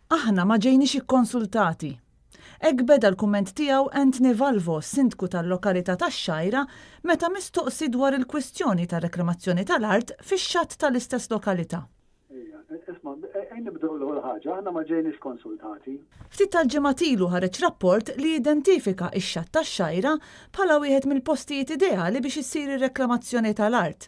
Aħna ma ġejniex ikkonsultati. Hekk beda l-kumment tiegħu Anthony Valvo, sindku tal-lokalità tax-Xajra, meta mistoqsi dwar il-kwistjoni ta' reklamazzjoni tal-art fix-xatt tal-istess lokalità. Isma' nibdew l-ewwel ħaġa, aħna ma ġejniex konsultati. Ftit tal-ġimgħat ilu ħareġ rapport li jidentifika x-xatt tax-Xajra bħala wieħed mill-postijiet ideali biex issir ir-reklamazzjoni tal-art.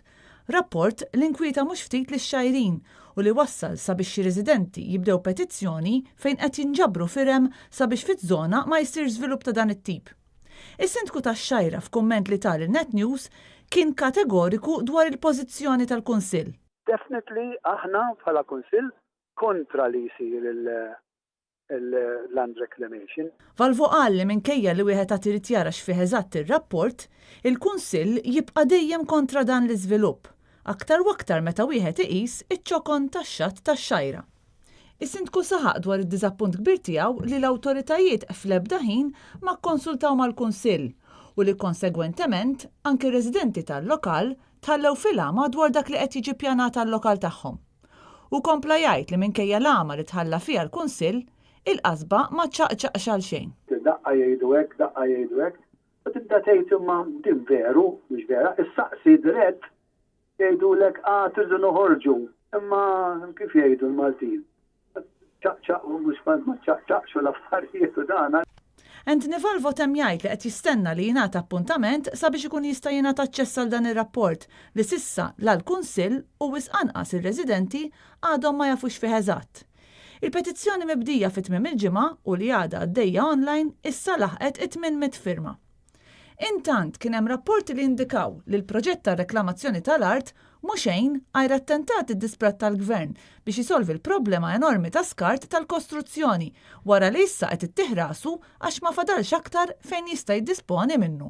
Rapport li nkwieta mhux ftit lix-Xajrin u li wassal sabiex xi residenti jibdew petizzjoni fejn qed jinġabru firem sabiex fiż-żona ma jsir żvilupp ta' dan it-tip. Is-sindku tax-Xajra f'kumment li tal Net News kien kategoriku dwar il-pożizzjoni tal-Kunsill. Definitely aħna bħala Kunsill kontra li jsir il-land reclamation. Valvo qal li minkejja li wieħed qed irid jara x'fih eżatt ir-rapport, il-Kunsill jibqa' dejjem kontra dan l-iżvilupp, aktar u aktar meta wieħed iqis iċ-ċokon tax-xatt tax-Xajra. Is-sindku saħaq dwar id-diżappunt kbir tiegħu li l-awtoritajiet fl-ebda ħin ma kkonsultaw mal-Kunsill u li konsegwentement anke residenti tal-lokal tħallew fil-għama dwar dak li qed jiġi ppjanat tal-lokal tagħhom. U kompla jgħid li minkejja l-għama li tħalla fiha l-Kunsill, il-qasba ma ċaqċaqx għal xejn. Daqqa jgħidu hekk, u tibda tgħid imma din veru, mhux vera, issaqsi dirett jgħidulek tridu noħorġu, imma kif jgħidu l-Maltin? ċaqċaq u mhux ma ċaqċaqxu l-affarijiet u dan. Anthony Valvo temm jgħid li qed jistenna li jingħata appuntament sabiex ikun jista' jingħata aċċess għal dan ir-rapport li sissa l-Kunsill u wisq anqas ir-residenti għadhom ma jafux fih eżatt. Il-petizzjoni mibdija fit-tmiem il-ġimgħa u li għadha għaddejja online issa laħqet 800 firma. Intant kien hemm rapporti li indikaw li l-proġett tar-reklamazzjoni tal-art mhux xejn għajra attentati d-disprat tal-Gvern biex isolvi l-problema enormi ta' skart tal-kostruzzjoni wara li issa qed ittieħ rasu għax ma fadalx aktar fejn jista' jiddisponi minnu.